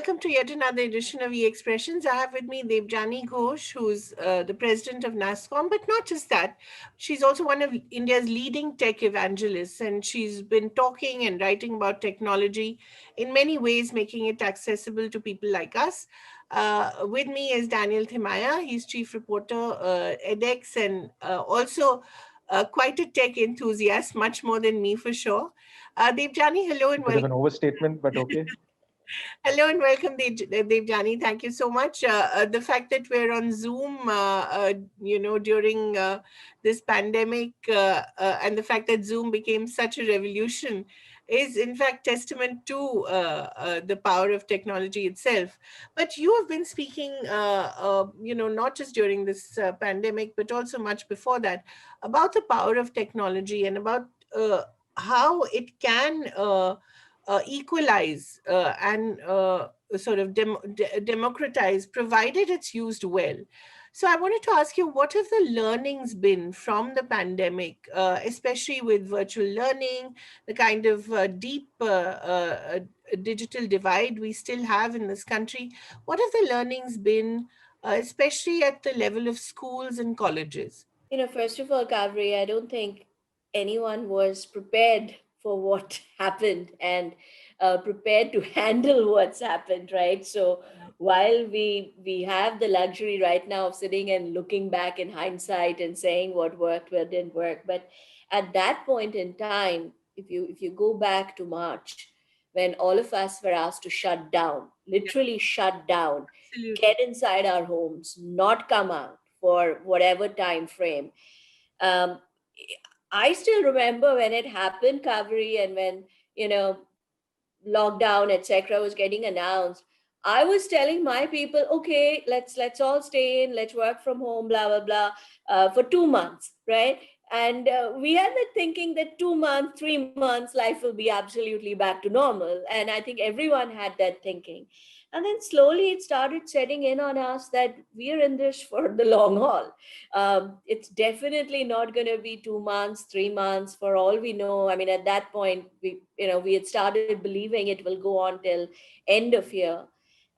welcome to yet another edition of E-Expressions. I have with me Debjani Ghosh, who's the president of NASSCOM, but not just that. She's also one of India's leading tech evangelists, and she's been talking and writing about technology in many ways, making it accessible to people like us. With me is Daniel Thimaya. He's chief reporter, edX, and also quite a tech enthusiast, much more than me for sure. Debjani, hello and Bit of welcome. an overstatement, but okay. Hello and welcome, Debjani. Thank you so much. The fact that we're on Zoom, during this pandemic, and the fact that Zoom became such a revolution is, in fact, testament to the power of technology itself. But you have been speaking, not just during this pandemic, but also much before that, about the power of technology and about how it can. Equalize and sort of democratize, provided it's used well. So I wanted to ask you, what have the learnings been from the pandemic, especially with virtual learning, the kind of deep digital divide we still have in this country? What have the learnings been, especially at the level of schools and colleges? First of all, Kavri, I don't think anyone was prepared for what happened and prepared to handle what's happened, right? So while we have the luxury right now of sitting and looking back in hindsight and saying what worked, what didn't work, but at that point in time, if you go back to March, when all of us were asked to shut down, literally shut down, Absolutely. get inside our homes, not come out for whatever time frame. Um, I still remember when it happened, Kaveri, and when you know lockdown, etc., was getting announced. I was telling my people, okay, let's all stay in, let's work from home, blah blah blah, for 2 months, right? And we had the thinking that 2 months, 3 months, life will be absolutely back to normal. And I think everyone had that thinking. And then slowly it started setting in on us that we are in this for the long haul. It's definitely not going to be 2 months, 3 months. For all we know, I mean, at that point, we had started believing it will go on till end of year.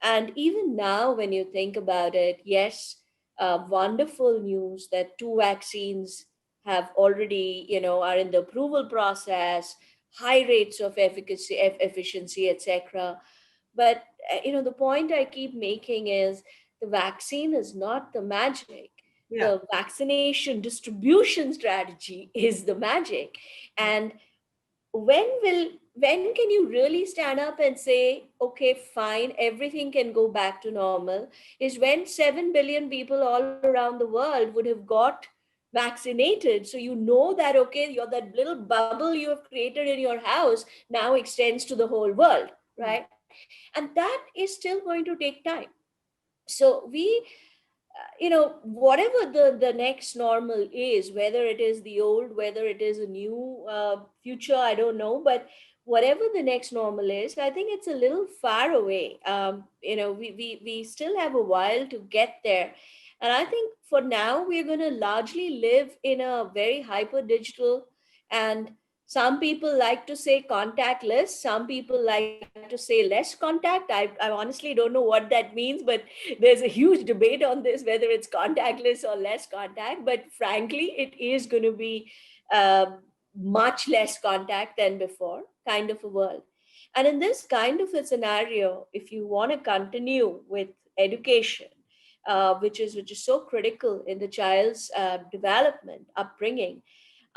And even now, when you think about it, yes, wonderful news that two vaccines have already, are in the approval process, high rates of efficacy, efficiency, etc. But the point I keep making is the vaccine is not the magic. Yeah. The vaccination distribution strategy is the magic. And when will when can you really stand up and say, okay, fine, everything can go back to normal, is when 7 billion people all around the world would have got vaccinated. So you know that, okay, that little bubble you have created in your house now extends to the whole world, Mm. right? And that is still going to take time. So whatever the next normal is, whether it is the old, whether it is a new future, I don't know, but whatever the next normal is, I think it's a little far away. We still have a while to get there. And I think for now we're going to largely live in a very hyper digital, and some people like to say contactless, some people like to say less contact. I honestly don't know what that means, but there's a huge debate on this, whether it's contactless or less contact. But frankly, it is going to be uh, much less contact than before, kind of a world. And in this kind of a scenario, if you want to continue with education, which is so critical in the child's development, upbringing,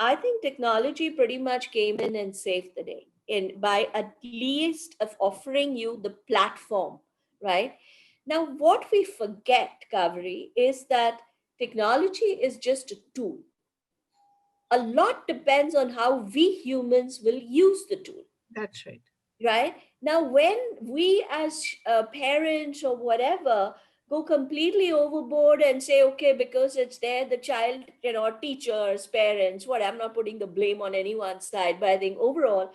I think technology pretty much came in and saved the day in by at least of offering you the platform, right? Now, what we forget, Kaveri, is that technology is just a tool. A lot depends on how we humans will use the tool, That's right. right? Now, when we as parents or whatever go completely overboard and say, okay, because it's there, the child, teachers, parents, what, I'm not putting the blame on anyone's side, but I think overall,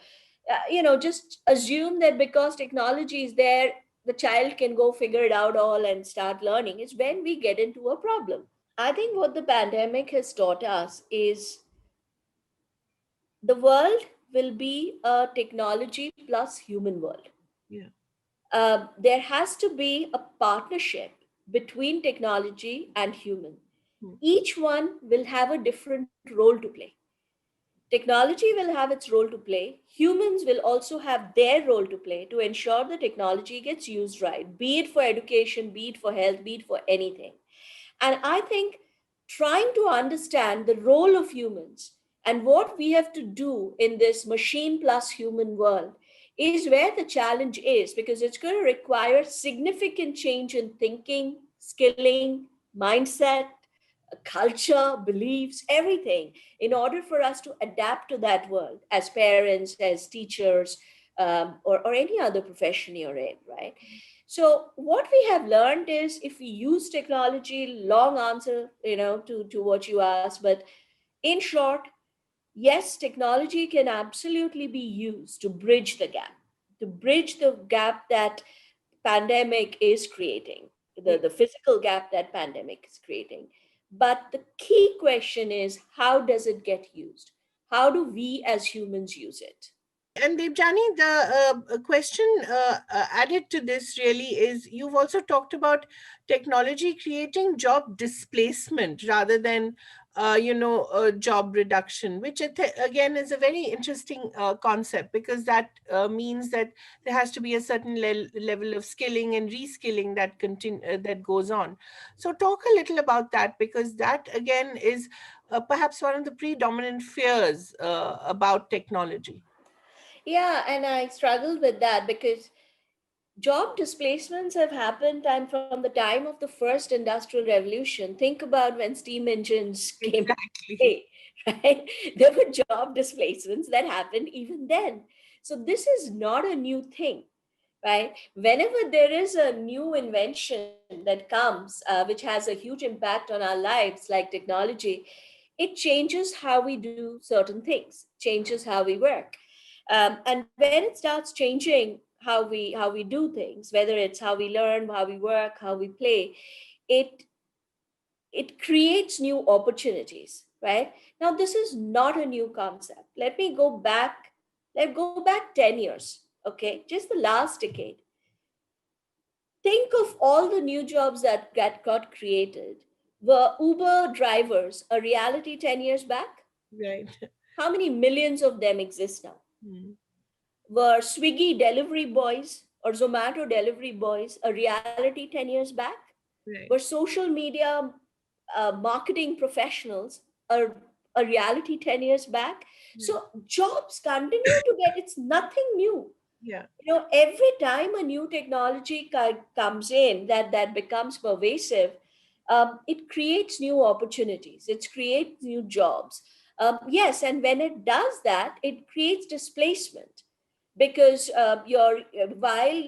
just assume that because technology is there, the child can go figure it out all and start learning, is when we get into a problem. I think what the pandemic has taught us is the world will be a technology plus human world. Yeah. There has to be a partnership between technology and human. Hmm. Each one will have a different role to play. Technology will have its role to play. Humans will also have their role to play to ensure the technology gets used right, be it for education, be it for health, be it for anything. And I think trying to understand the role of humans and what we have to do in this machine plus human world is where the challenge is, because it's going to require significant change in thinking, skilling, mindset, culture, beliefs, everything, in order for us to adapt to that world as parents, as teachers, or any other profession you're in, right? So what we have learned is, if we use technology, long answer, to what you asked, but in short, yes, technology can absolutely be used to bridge the gap that pandemic is creating, the physical gap that pandemic is creating. But the key question is, how does it get used? How do we as humans use it? And Debjani, the question added to this really is, you've also talked about technology creating job displacement rather than, job reduction, which again is a very interesting concept, because that means that there has to be a certain level of skilling and reskilling that goes on. So talk a little about that, because that again is perhaps one of the predominant fears about technology. Yeah, and I struggled with that because job displacements have happened and from the time of the first industrial revolution. Think about when steam engines came to Exactly. play, right? There were job displacements that happened even then. So this is not a new thing, right? Whenever there is a new invention that comes, which has a huge impact on our lives, like technology, it changes how we do certain things, changes how we work. And when it starts changing how we do things, whether it's how we learn, how we work, how we play, it it creates new opportunities, right? Now this is not a new concept. Let's go back 10 years, okay, just the last decade. Think of all the new jobs that got created. Were Uber drivers a reality 10 years back? Right. How many millions of them exist now? Mm. Were Swiggy delivery boys or Zomato delivery boys a reality 10 years back? Were Right. social media marketing professionals a reality 10 years back? Right. So jobs continue to get, it's nothing new. Yeah. Every time a new technology comes in that becomes pervasive, it creates new opportunities, it creates new jobs. Yes, and when it does that, it creates displacement, because while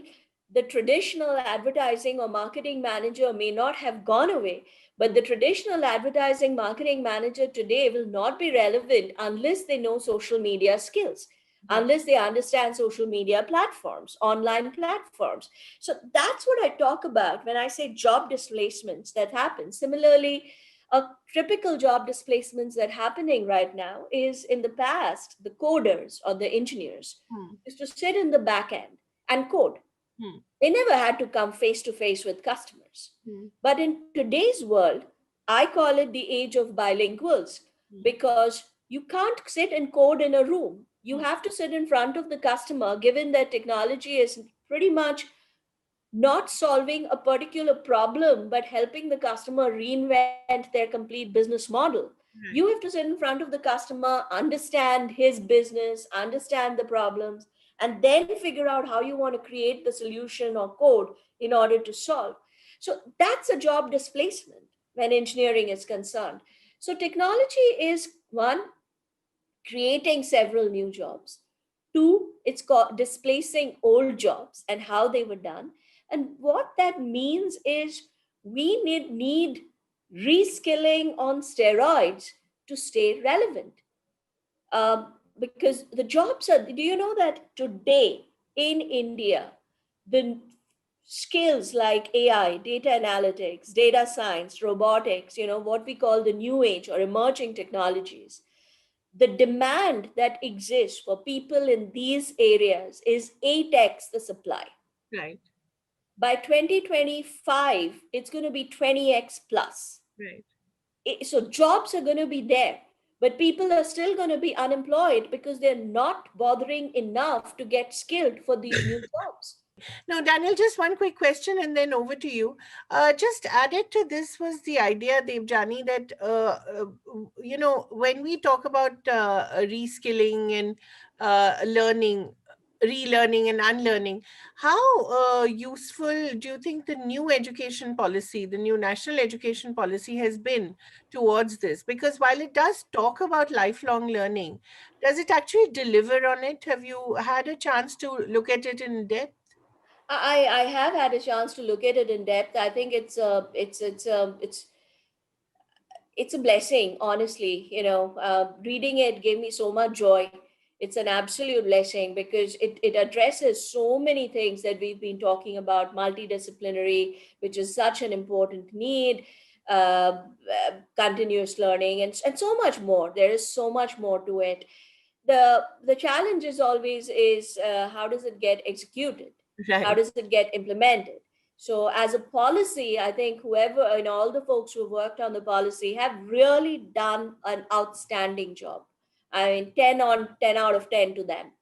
the traditional advertising or marketing manager may not have gone away, but the traditional advertising marketing manager today will not be relevant unless they know social media skills, Right. unless they understand social media platforms, online platforms. So that's what I talk about when I say job displacements that happen. Similarly, a typical job displacements that happening right now is, in the past, the coders or the engineers Hmm. used to sit in the back end and code. Hmm. They never had to come face to face with customers. Hmm. But in today's world, I call it the age of bilinguals, Hmm. because you can't sit and code in a room. You Hmm. have to sit in front of the customer, given that technology is pretty much not solving a particular problem, but helping the customer reinvent their complete business model. You Right. have to sit in front of the customer, understand his business, understand the problems, and then figure out how you want to create the solution or code in order to solve. So that's a job displacement when engineering is concerned. So technology is one, creating several new jobs. Two, it's called displacing old jobs and how they were done. And what that means is we need reskilling on steroids to stay relevant. Because the jobs are, do you know that today in India, the skills like AI, data analytics, data science, robotics, what we call the new age or emerging technologies, the demand that exists for people in these areas is 8x the supply. Right. By 2025, it's going to be 20x plus. Right. So jobs are going to be there, but people are still going to be unemployed because they're not bothering enough to get skilled for these new jobs. Now, Daniel, just one quick question and then over to you. Just added to this was the idea, Devjani, that, when we talk about reskilling and learning, relearning and unlearning, how useful do you think the new education policy, the new national education policy has been towards this? Because while it does talk about lifelong learning, does it actually deliver on it? Have you had a chance to look at it in depth? I have had a chance to look at it in depth. I think it's a blessing, honestly. Reading it gave me so much joy. It's an absolute blessing because it addresses so many things that we've been talking about, multidisciplinary, which is such an important need, continuous learning, and so much more. There is so much more to it. The challenge is always is how does it get executed, how Right. does it get implemented. So as a policy, I think whoever and all the folks who worked on the policy have really done an outstanding job. I mean, 10 out of 10 to them.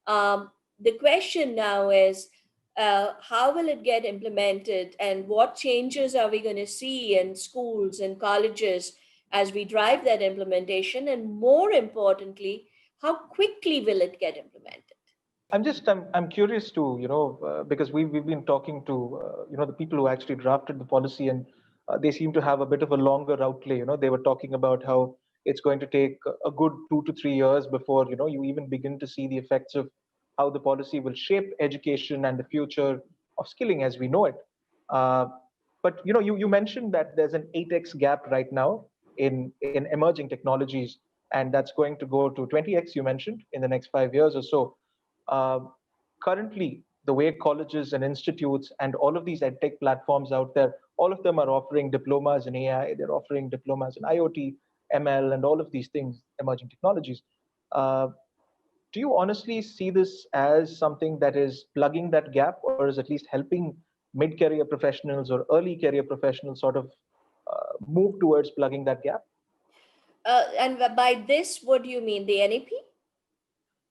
The question now is, how will it get implemented, and what changes are we going to see in schools and colleges as we drive that implementation, and more importantly, how quickly will it get implemented? I'm curious to, because we've been talking to, the people who actually drafted the policy, and they seem to have a bit of a longer outlay. They were talking about how it's going to take a good 2 to 3 years before, you even begin to see the effects of how the policy will shape education and the future of skilling as we know it. Uh, but, you mentioned that there's an 8x gap right now in emerging technologies, and that's going to go to 20x, you mentioned, in the next 5 years or so. uh, Currently, the way colleges and institutes and all of these edtech platforms out there, all of them are offering diplomas in AI, they're offering diplomas in IoT, ML, and all of these things, emerging technologies. Uh, do you honestly see this as something that is plugging that gap, or is at least helping mid-career professionals or early career professionals sort of move towards plugging that gap? And by this, what do you mean? The NEP?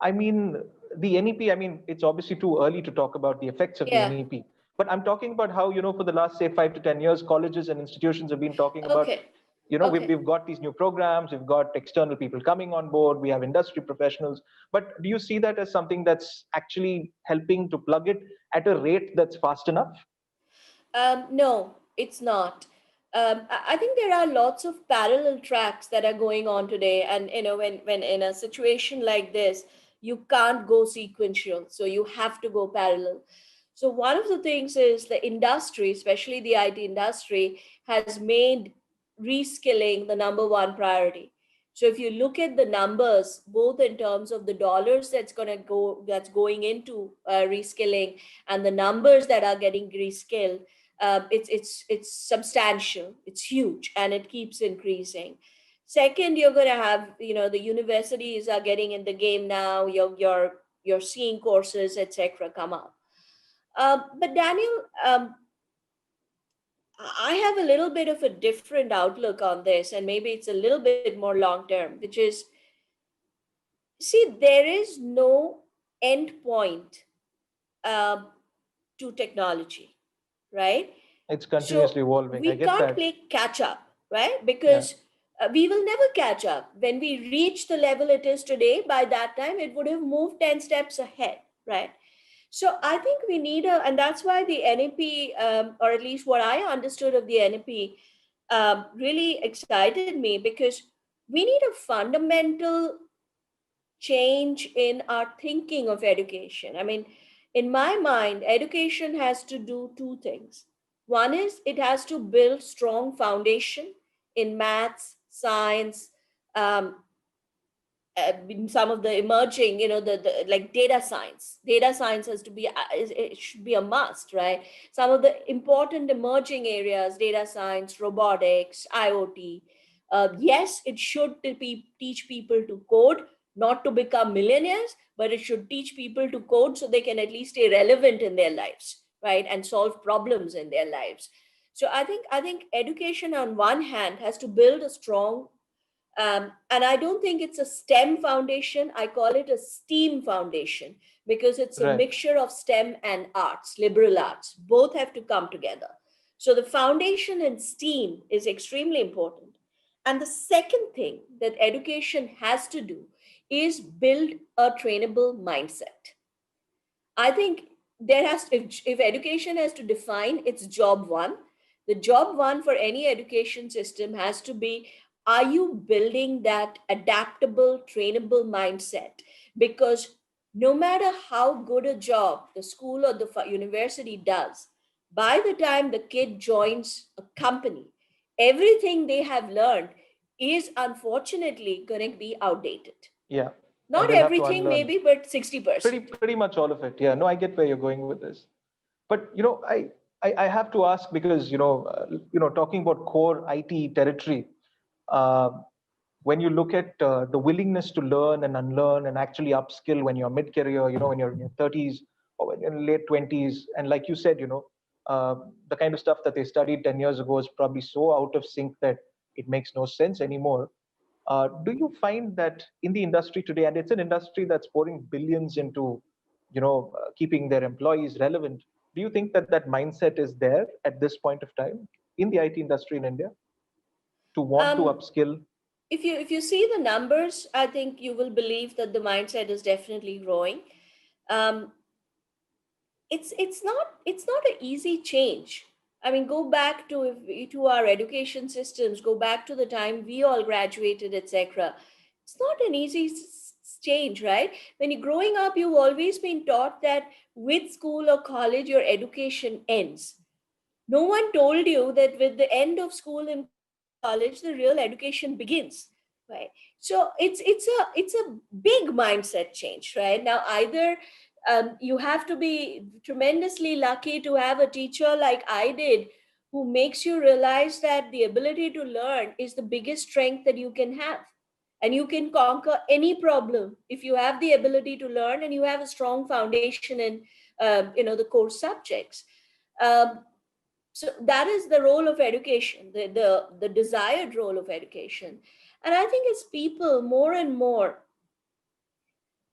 I mean, the NEP, I mean, it's obviously too early to talk about the effects of the Yeah. NEP. But I'm talking about how, for the last, say, 5 to 10 years, colleges and institutions have been talking about, Okay. we've, Okay. we've got these new programs, we've got external people coming on board, we have industry professionals. But do you see that as something that's actually helping to plug it at a rate that's fast enough? No, it's not. I think there are lots of parallel tracks that are going on today, and when in a situation like this, you can't go sequential, so you have to go parallel. So one of the things is the industry, especially the IT industry, has made reskilling the number one priority. So if you look at the numbers, both in terms of the dollars that's going into reskilling, and the numbers that are getting reskilled, it's substantial, it's huge, and it keeps increasing. Second, you're going to have, the universities are getting in the game now. You're seeing courses, etc., come up. But Daniel, I have a little bit of a different outlook on this, and maybe it's a little bit more long term, which is, see, there is no end point uh, to technology, right? It's So continuously evolving. I we get can't that. play catch up, right? Yeah. Because we will never catch up. When we reach the level it is today, by that time it would have moved 10 steps ahead, right? So I think we need and that's why the NEP, or at least what I understood of the NEP, really excited me, because we need a fundamental change in our thinking of education. I mean, in my mind, education has to do two things. One is it has to build strong foundation in maths, science, um, some of the emerging, the like data science has to be it should be a must, right? Some of the important emerging areas, data science, robotics, IoT. Yes, it should teach people to code, not to become millionaires, but it should teach people to code so they can at least stay relevant in their lives, right, and solve problems in their lives. So I think education on one hand has to build a strong, and I don't think it's a STEM foundation. I call it a STEAM foundation because it's a Right. mixture of STEM and arts, liberal arts. Both have to come together. So the foundation in STEAM is extremely important. And the second thing that education has to do is build a trainable mindset. I think if education has to define its job one, the job one for any education system has to be, are you building that adaptable, trainable mindset? Because no matter how good a job the school or the university does, by the time the kid joins a company, everything they have learned is unfortunately going to be outdated. Yeah. And Not they'll have to everything, unlearn maybe, but 60%. pretty much all of it. Yeah. No, I get where you're going with this. But I have to ask because talking about core IT territory, uh, when you look at the willingness to learn and unlearn and actually upskill when you're mid-career, when you're in your 30s or when you're in late 20s, and like you said, the kind of stuff that they studied 10 years ago is probably so out of sync that it makes no sense anymore. Do you find that in the industry today, and it's an industry that's pouring billions into, keeping their employees relevant, do you think that that mindset is there at this point of time in the IT industry in India to want to Um, upskill? if you see the numbers, I think you will believe that the mindset is definitely growing. Um, it's not an easy change. I mean, go back to our education systems. Go back to the time we all graduated, etc. It's not an easy change, right? When you're growing up, you've always been taught that with school or college, your education ends. No one told you that with the end of school and college, the real education begins, right? So it's a big mindset change, right? Now, either you have to be tremendously lucky to have a teacher like I did, who makes you realize that the ability to learn is the biggest strength that you can have, and you can conquer any problem if you have the ability to learn and you have a strong foundation in the core subjects. um, so that is the role of education, the desired role of education. And I think as people more and more,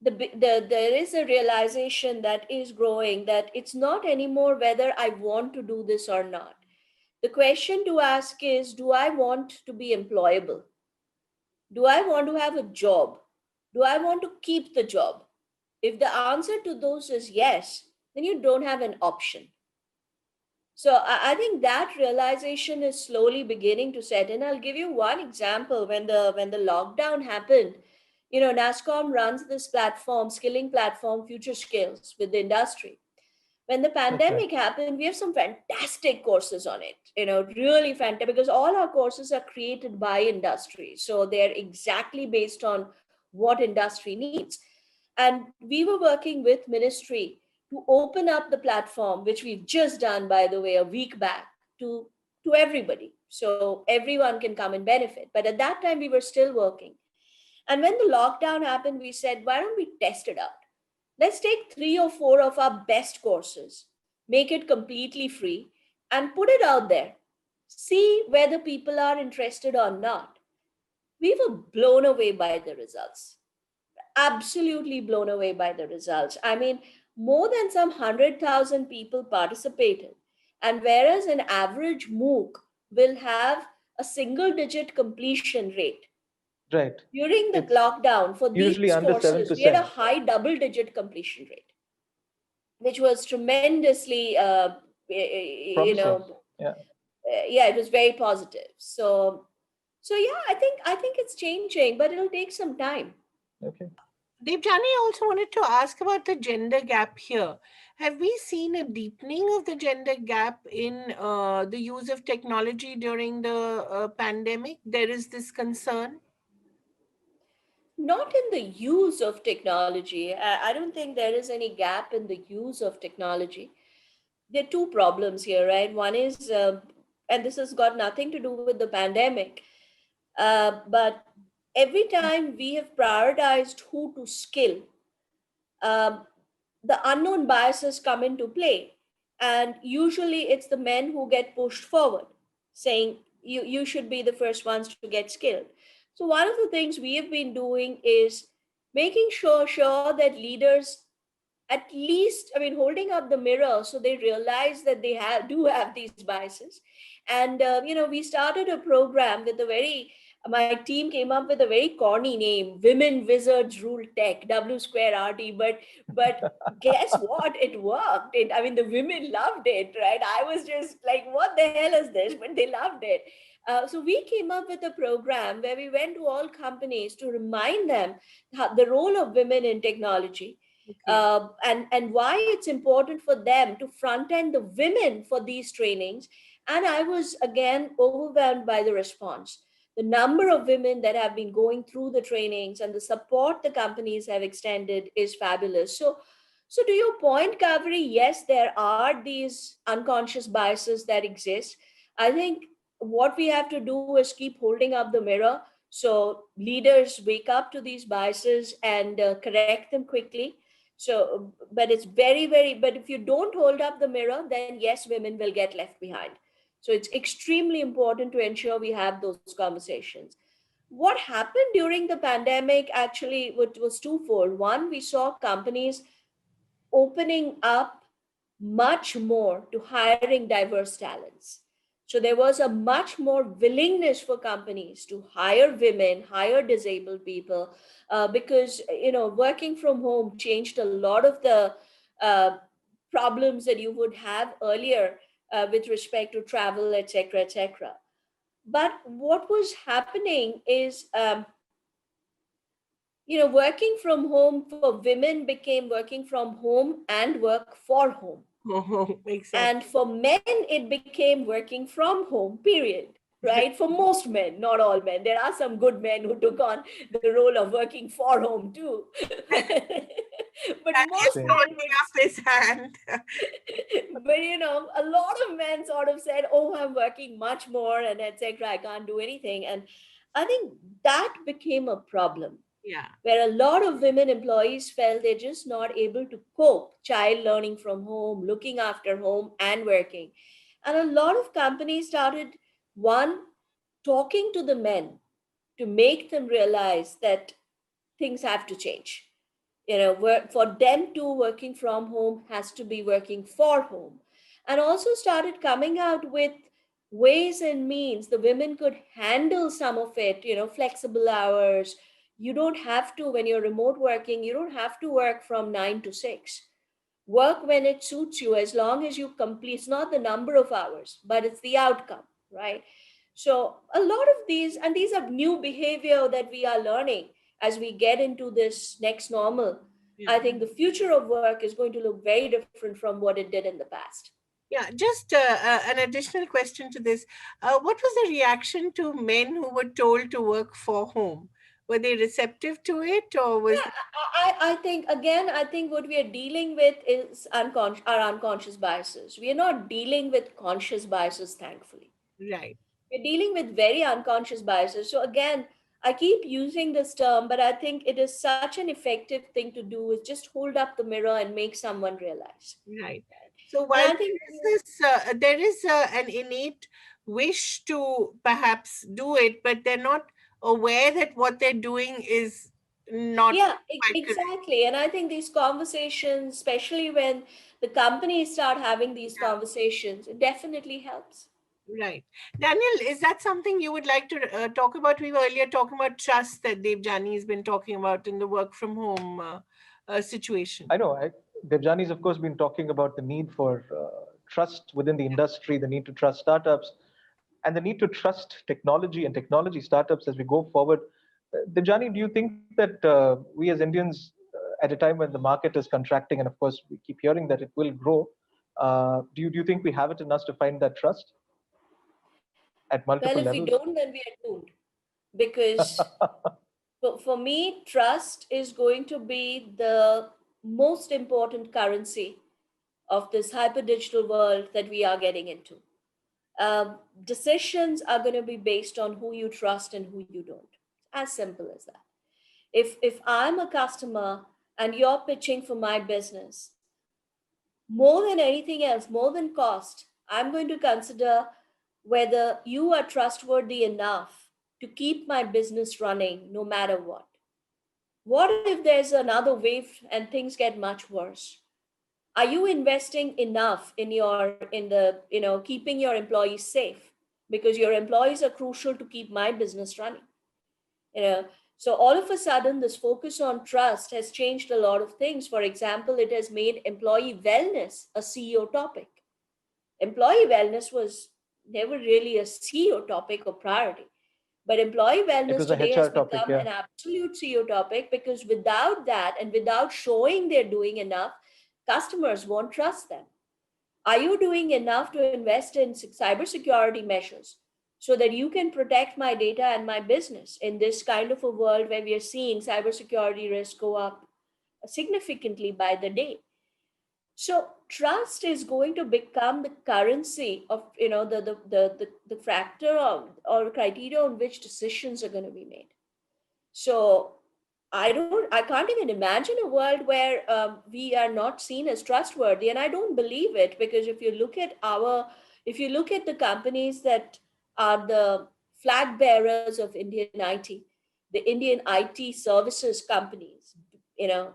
there is a realization that is growing that it's not anymore whether I want to do this or not. The question to ask is, do I want to be employable? Do I want to have a job? Do I want to keep the job? If the answer to those is yes, then you don't have an option. So I think that realization is slowly beginning to set in. I'll give you one example. When the lockdown happened, NASCOM runs this platform, skilling platform, Future Skills, with the industry. When the Okay. pandemic happened, we have some fantastic courses on it. Really fantastic, because all our courses are created by industry, so they're exactly based on what industry needs. And we were working with ministry to open up the platform, which we've just done, by the way, a week back, to everybody, so everyone can come and benefit. But at that time, we were still working. And when the lockdown happened, we said, why don't we test it out? Let's take 3 or 4 of our best courses, make it completely free, and put it out there. See whether people are interested or not. We were blown away by the results. Absolutely blown away by the results. I mean, more than some 100,000 people participated. And whereas an average MOOC will have a single digit completion rate, Right. during the It's lockdown for usually these under courses, we had a 7%. high double digit completion rate, which was tremendously, Promising. Yeah. yeah, it was very positive. So yeah, I think it's changing, but it'll take some time. Okay. Debjani, I also wanted to ask about the gender gap here. Have we seen a deepening of the gender gap in the use of technology during the pandemic? There is this concern. Not in the use of technology. I don't think there is any gap in the use of technology. There are two problems here, right? One is, and this has got nothing to do with the pandemic, but every time we have prioritized who to skill, um, the unknown biases come into play. and usually it's the men who get pushed forward, saying you should be the first ones to get skilled. So one of the things we have been doing is making sure that leaders at least, I mean, holding up the mirror so they realize that they have these biases. And we started a program with a very my team came up with a very corny name, Women Wizards Rule Tech, W square RT. But guess what, it worked. I mean, the women loved it, right? I was just like, what the hell is this? But they loved it. So we came up with a program where we went to all companies to remind them the role of women in technology, Okay. and why it's important for them to front end the women for these trainings. And I was again overwhelmed by the response. The number of women that have been going through the trainings and the support the companies have extended is fabulous. So to your point, Kaveri, yes, there are these unconscious biases that exist. I think what we have to do is keep holding up the mirror so leaders wake up to these biases and correct them quickly. So, but it's but if you don't hold up the mirror, then yes, women will get left behind. So it's extremely important to ensure we have those conversations. What happened during the pandemic actually was twofold. One, we saw companies opening up much more to hiring diverse talents. So there was a much more willingness for companies to hire women, hire disabled people, because working from home changed a lot of the uh, problems that you would have earlier with respect to travel, etc., etc. But what was happening is, working from home for women became working from home and work for home. Oh, And exactly. for men, it became working from home, period. Right? For most men, not all men. There are some good men who took on the role of working for home too. But most Daniel's Same. men would, holding up his hand. but a lot of men sort of said, oh, I'm working much more and etc. I can't do anything. And I think that became a problem Yeah. where a lot of women employees felt they're just not able to cope, child learning from home, looking after home and working. And a lot of companies started, one, talking to the men to make them realize that things have to change. For them too, working from home has to be working for home. And also started coming out with ways and means the women could handle some of it, flexible hours. You don't have to, when you're remote working, you don't have to work from 9 to 6. Work when it suits you, as long as you complete. It's not the number of hours, but it's the outcome, right? So a lot of these, and these are new behavior that we are learning as we get into this next normal. Yeah. I think the future of work is going to look very different from what it did in the past. Yeah, just an additional question to this. What was the reaction to men who were told to work for home? Were they receptive to it, or was Yeah, I think, again, I think what we are dealing with is our unconscious biases. We are not dealing with conscious biases, thankfully. right, We're dealing with very unconscious biases. So again, I keep using this term, but I think it is such an effective thing to do is just hold up the mirror and make someone realize. right? So And while I think, there is an innate wish to perhaps do it, but they're not aware that what they're doing is not yeah, quite correct. exactly. And I think these conversations, especially when the companies start having these conversations, it definitely helps. Right. Daniel, is that something you would like to talk about? We were earlier talking about trust that Debjani has been talking about in the work from home situation. I know. Debjani's, of course, been talking about the need for trust within the industry, the need to trust startups, and the need to trust technology and technology startups as we go forward. Debjani, do you think that we as Indians, at a time when the market is contracting, and of course we keep hearing that it will grow, do you think we have it in us to find that trust at Well, multiple if we levels? don't, then we are doomed. Because for me, trust is going to be the most important currency of this hyper digital world that we are getting into. Decisions are going to be based on who you trust and who you don't. As simple as that. If I'm a customer and you're pitching for my business, More than anything else, more than cost, I'm going to consider whether you are trustworthy enough to keep my business running no matter what. What if there's another wave and things get much worse? Are you investing enough in keeping your employees safe? Because your employees are crucial to keep my business running. you know so all of a sudden, this focus on trust has changed a lot of things. For example, it has made employee wellness a CEO topic. Employee wellness was never really a CEO topic or priority, but employee It wellness was a today has HR topic, become yeah. an absolute CEO topic, because without that and without showing they're doing enough, customers won't trust them. Are you doing enough to invest in cybersecurity measures so that you can protect my data and my business in this kind of a world where we are seeing cybersecurity risks go up significantly by the day? So trust is going to become the currency of the factor or criteria on which decisions are going to be made. So I can't even imagine a world where we are not seen as trustworthy, and I don't believe it, because if you look at the companies that are the flag bearers of Indian IT, the Indian IT services companies, you know,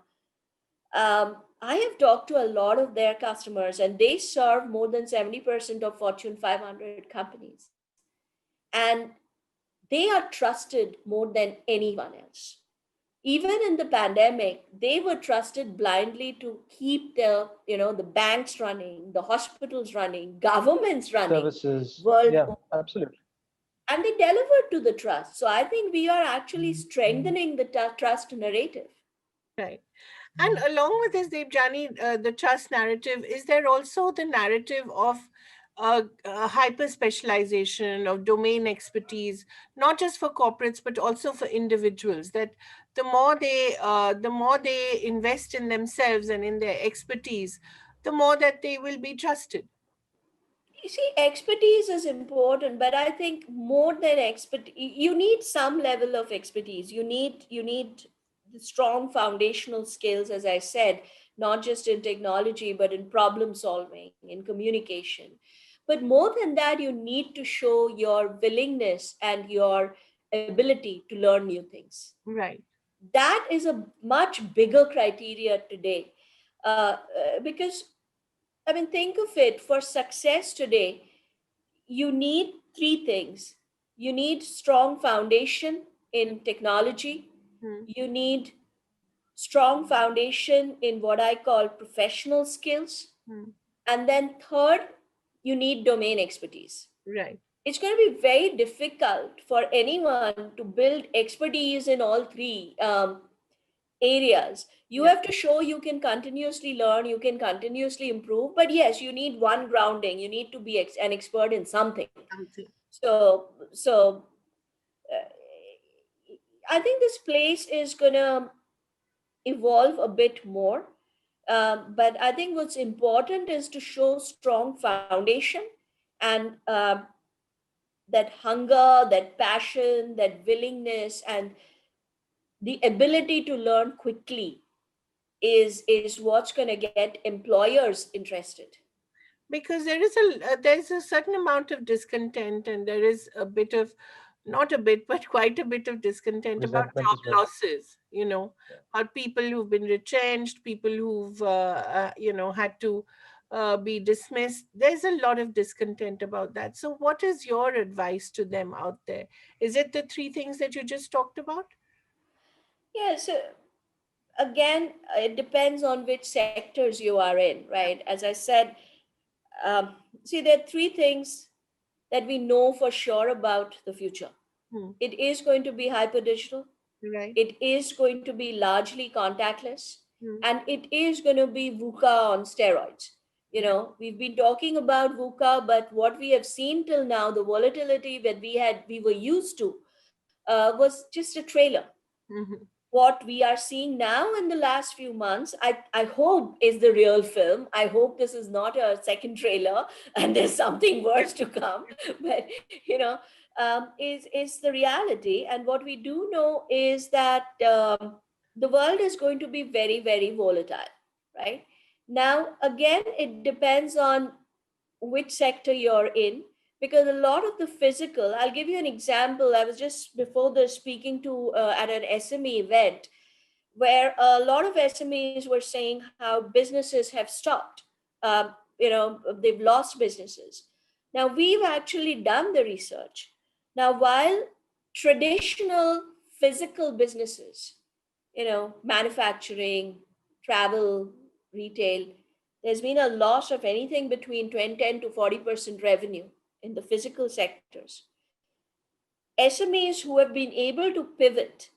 I have talked to a lot of their customers, and they serve more than 70% of Fortune 500 companies, and they are trusted more than anyone else. Even in the pandemic, they were trusted blindly to keep the banks running, the hospitals running, governments running Services, world yeah, over. absolutely. And they delivered to the trust. So I think we are actually strengthening the trust narrative. Right. And along with this, Debjani, the trust narrative, is there also the narrative of hyper specialization, of domain expertise, not just for corporates but also for individuals? That the more they invest in themselves and in their expertise, the more that they will be trusted. You see, expertise is important, but I think more than expertise, you need some level of expertise. You need the strong foundational skills, as I said, not just in technology, but in problem solving, in communication. But more than that, you need to show your willingness and your ability to learn new things. Right. That is a much bigger criteria today, because I mean, think of it, for success today, you need three things. You need strong foundation in technology. Hmm. You need strong foundation in what I call professional skills. Hmm. And then third, you need domain expertise. Right. It's going to be very difficult for anyone to build expertise in all three areas. You Yeah. have to show you can continuously learn, you can continuously improve, but yes, you need one grounding. You need to be an expert in something. Something. So I think this place is gonna evolve a bit more. But I think what's important is to show strong foundation, and that hunger, that passion, that willingness, and the ability to learn quickly is what's going to get employers interested. Because there's a certain amount of discontent, and there is a bit of, not a bit but quite a bit of discontent about Resentment as job well. losses, Yeah. about people who've been retrenched, people who've had to be dismissed. There's a lot of discontent about that. So what is your advice to them out there? Is it the three things that you just talked about? Yeah, so again, it depends on which sectors you are in, right? As I said, um, see, there are three things that we know for sure about the future. Hmm. It is going to be hyper digital, Right. it is going to be largely contactless, Hmm. and it is going to be VUCA on steroids. We've been talking about VUCA, but what we have seen till now, the volatility that we were used to, was just a trailer. Mm-hmm. What we are seeing now in the last few months, I hope, is the real film. I hope this is not a second trailer and there's something worse to come. But is the reality. And what we do know is that the world is going to be very, very volatile, right? Now, again, it depends on which sector you're in, because a lot of the physical, I'll give you an example. I was just before this speaking to at an SME event where a lot of SMEs were saying how businesses have stopped. They've lost businesses. Now, we've actually done the research. Now, while traditional physical businesses, manufacturing, travel, retail, there's been a loss of anything between 10 to 40% revenue in the physical sectors. SMEs who have been able to pivot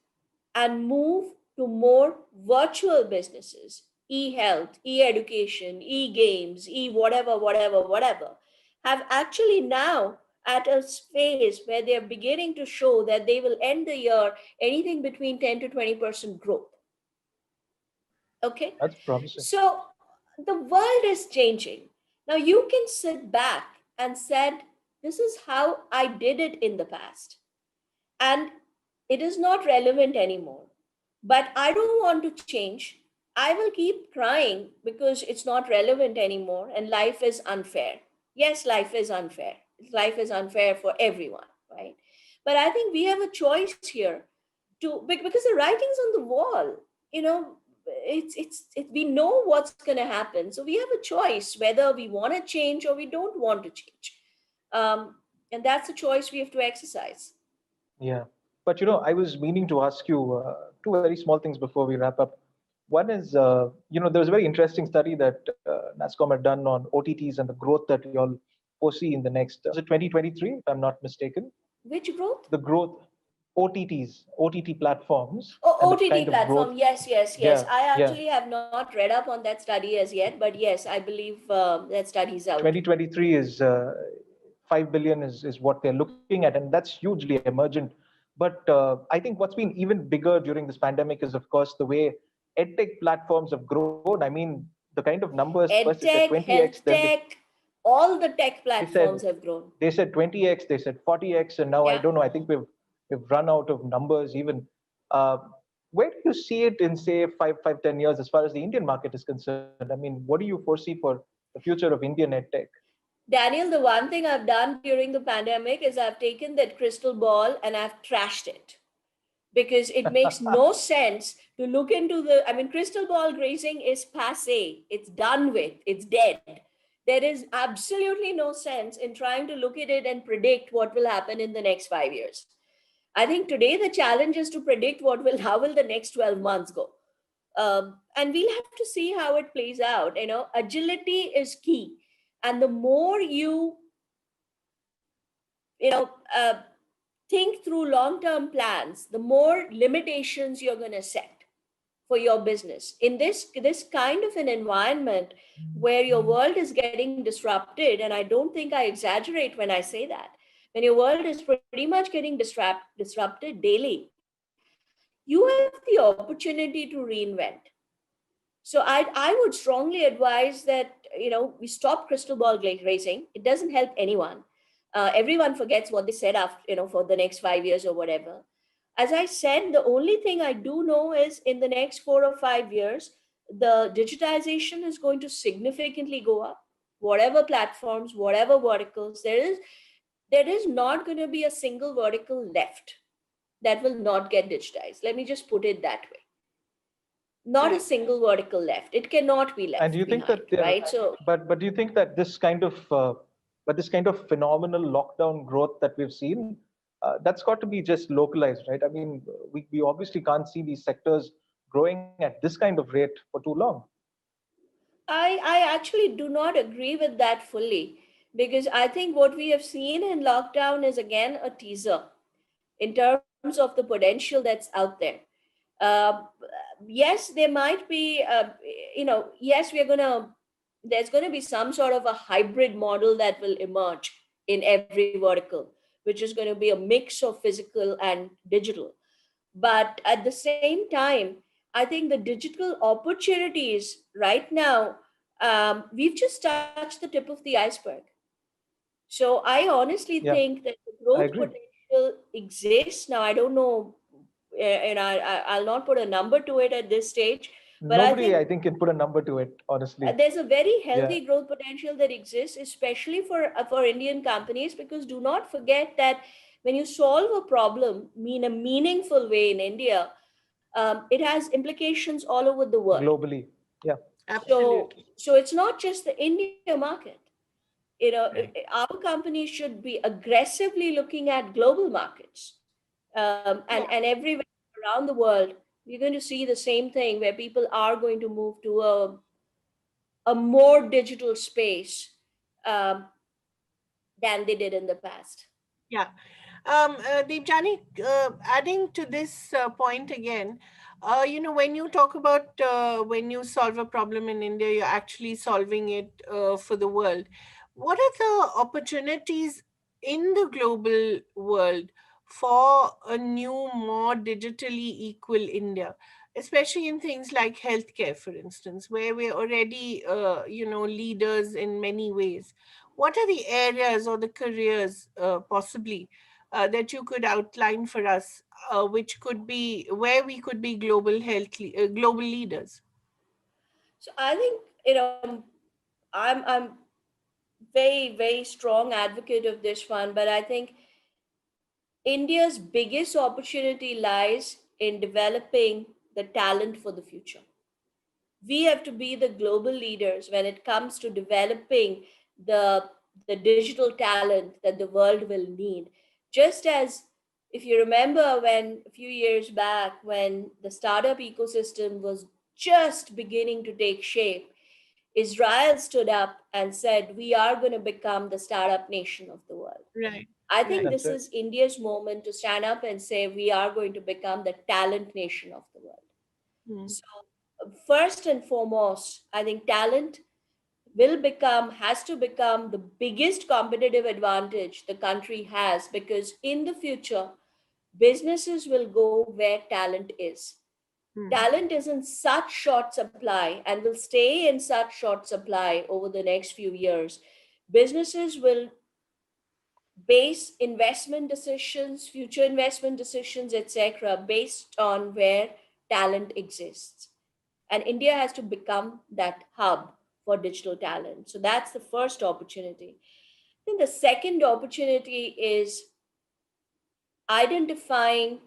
and move to more virtual businesses, e-health, e-education, e-games, e-whatever, whatever, whatever, have actually now at a phase where they're beginning to show that they will end the year anything between 10 to 20% growth. Okay? That's promising. So the world is changing. Now you can sit back and said, this is how I did it in the past. And it is not relevant anymore. But I don't want to change. I will keep crying because it's not relevant anymore and life is unfair. Yes, life is unfair. Life is unfair for everyone, right? But I think we have a choice here because the writing's on the wall. You know, we know what's going to happen. So we have a choice whether we want to change or we don't want to change. And that's a choice we have to exercise. Yeah. But I was meaning to ask you two very small things before we wrap up. One is, there was a very interesting study that NASCOM had done on OTTs and the growth that we all foresee in the next, was it 2023, if I'm not mistaken? Which growth? The growth, OTTs, OTT platforms, Oh, and the OTT kind of growth. platform. Yes, yes, yes. Yeah, I yeah. actually have not read up on that study as yet, but yes, I believe that study is out. 2023 is 5 billion is what they're looking at, and that's hugely emergent. But I think what's been even bigger during this pandemic is, of course, the way edtech platforms have grown. I mean, the kind of numbers, first they said EdTech, 20x, health then tech, all the tech they said platforms have grown. they said 20x, they said 40x, and now I Yeah. don't know. I think we've run out of numbers even. Uh, where do you see it in, say, 10 years as far as the Indian market is concerned? I mean, what do you foresee for the future of Indian edtech? Daniel, the one thing I've done during the pandemic is I've taken that crystal ball and I've trashed it because it makes no sense to look into crystal ball grazing is passe, it's done with, it's dead. There is absolutely no sense in trying to look at it and predict what will happen in the next 5 years. I think today the challenge is to predict how will the next 12 months go. And we'll have to see how it plays out. Agility is key. And the more you know, uh, think through long-term plans, the more limitations you're going to set for your business in this kind of an environment where your world is getting disrupted. And I don't think I exaggerate when I say that. When your world is pretty much getting disrupted daily, you have the opportunity to reinvent. So I would strongly advise that we stop crystal ball racing. It doesn't help anyone. Everyone forgets what they said after for the next 5 years or whatever. As I said, the only thing I do know is in the next 4 or 5 years, the digitization is going to significantly go up. Whatever platforms, whatever verticals there is not going to be a single vertical left that will not get digitized. Let me just put it that way. Not a Correct. single vertical left. It cannot be And do you left think that behind, right? So but do you think that this kind of phenomenal lockdown growth that we've seen, that's got to be just localized, right? I mean, we obviously can't see these sectors growing at this kind of rate for too long. I actually do not agree with that fully, because I think what we have seen in lockdown is again a teaser in terms of the potential that's out there. Uh, yes, there might be, yes, there's going to be some sort of a hybrid model that will emerge in every vertical, which is going to be a mix of physical and digital. But at the same time, I think the digital opportunities right now, we've just touched the tip of the iceberg. So I honestly Yeah, think that the I growth agree. potential exists. Now, I don't know, and I'll not put a number to it at this stage, But I Nobody, think I think, can put a number to it, honestly. there's a very Yeah, healthy growth potential that exists, especially for Indian companies, because do not forget that when you solve a problem in a meaningful way in India, it has implications all over the world. globally. Yeah, So, Absolutely. so it's not just the India market. Right. Our companies should be aggressively looking at global markets, and Yeah. everywhere around the world. You're going to see the same thing where people are going to move to a more digital space um, than they did in the past. Yeah. Debjani, adding to this point again, when you talk about when you solve a problem in India, you're actually solving it for the world. What are the opportunities in the global world for a new, more digitally equal India? Especially in things like healthcare, for instance, where we're already, leaders in many ways. What are the areas or the careers, possibly, that you could outline for us, which could be where we could be global leaders? So I think I'm very strong advocate of this one, but I think India's biggest opportunity lies in developing the talent for the future. We have to be the global leaders when it comes to developing the digital talent that the world will need. Just as, if you remember, when a few years back, when the startup ecosystem was just beginning to take shape, Israel stood up and said, we are going to become the startup nation of the world. Right, I think right. that's this it. is India's moment to stand up and say, we are going to become the talent nation of the world. Hmm. So, first and foremost, I think talent has to become the biggest competitive advantage the country has, because in the future, businesses will go where talent is. Hmm. Talent is in such short supply and will stay in such short supply over the next few years. Businesses will base investment decisions, future investment decisions, etc., based on where talent exists. And India has to become that hub for digital talent. So that's the first opportunity. I think the second opportunity is identifying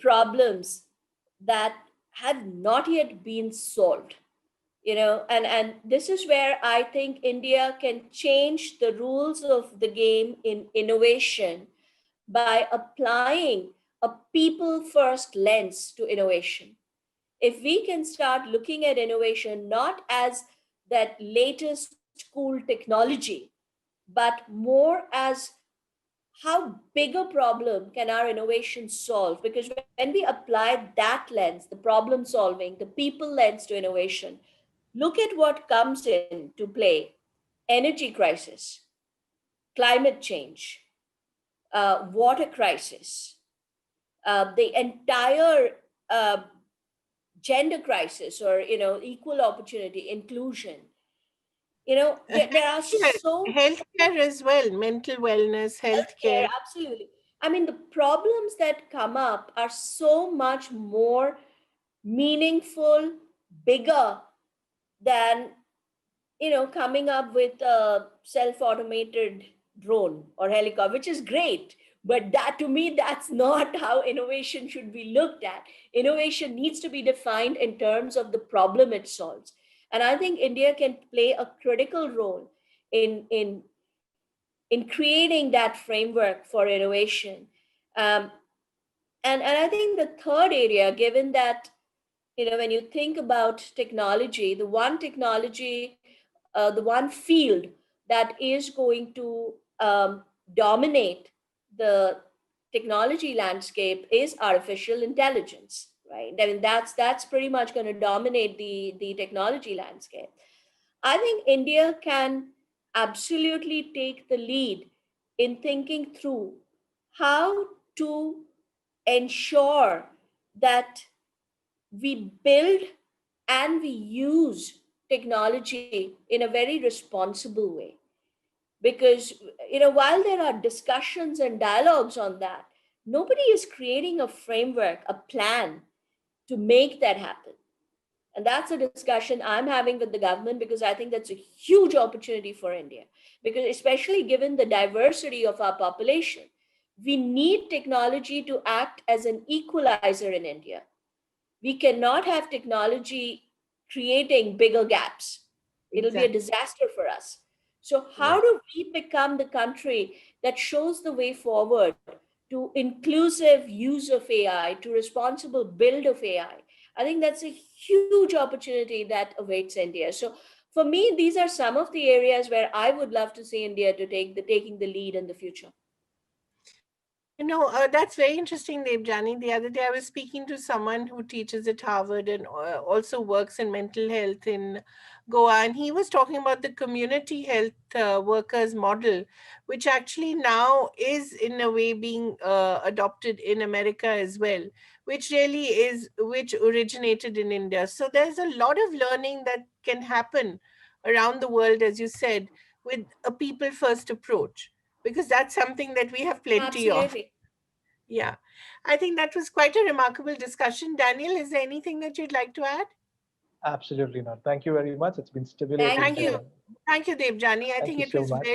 problems that have not yet been solved. And this is where I think India can change the rules of the game in innovation by applying a people first lens to innovation. If we can start looking at innovation not as that latest cool technology, but more as how big a problem can our innovation solve? Because when we apply that lens, the problem solving, the people lens to innovation, look at what comes in to play: energy crisis, climate change, water crisis, the entire gender crisis, or equal opportunity, inclusion. There are Healthcare, so healthcare as well, mental wellness, healthcare, healthcare. absolutely. I mean, the problems that come up are so much more meaningful, bigger than coming up with a self-automated drone or helicopter, which is great. But that, to me, that's not how innovation should be looked at. Innovation needs to be defined in terms of the problem it solves. And I think India can play a critical role in creating that framework for innovation. Um, and I think the third area, given that when you think about technology, the one field that is going to dominate the technology landscape is artificial intelligence, right? I mean, that's pretty much going to dominate the technology landscape. I think India can absolutely take the lead in thinking through how to ensure that we build and we use technology in a very responsible way. Because while there are discussions and dialogues on that, nobody is creating a framework, a plan to make that happen. And that's a discussion I'm having with the government, because I think that's a huge opportunity for India. Because, especially given the diversity of our population, we need technology to act as an equalizer in India. We cannot have technology creating bigger gaps. It'll be a Exactly. disaster for us. So, how Yeah. do we become the country that shows the way forward to inclusive use of AI, to responsible build of AI? I think that's a huge opportunity that awaits India. So, for me, these are some of the areas where I would love to see India to taking the lead in the future. That's very interesting, Debjani. The other day, I was speaking to someone who teaches at Harvard and also works in mental health in Goa, and he was talking about the community health workers model, which actually now is in a way being adopted in America as well, which originated in India. So there's a lot of learning that can happen around the world, as you said, with a people first approach, because that's something that we have plenty of. Absolutely. Yeah, I think that was quite a remarkable discussion. Daniel, is there anything that you'd like to add? Absolutely not. Thank you very much. It's been stimulating. Thank Thank you. you. Thank you, Debjani. I Thank think you it so was much.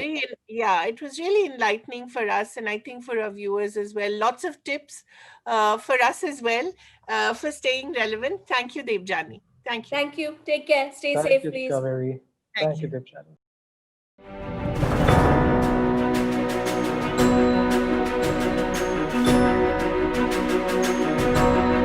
yeah, it was really enlightening for us, and I think for our viewers as well. Lots of tips for us as well for staying relevant. Thank you, Debjani. Thank you. Thank you. Take care. Stay Thank safe, you, please. Kaveri. Thank Thank you, you. Debjani.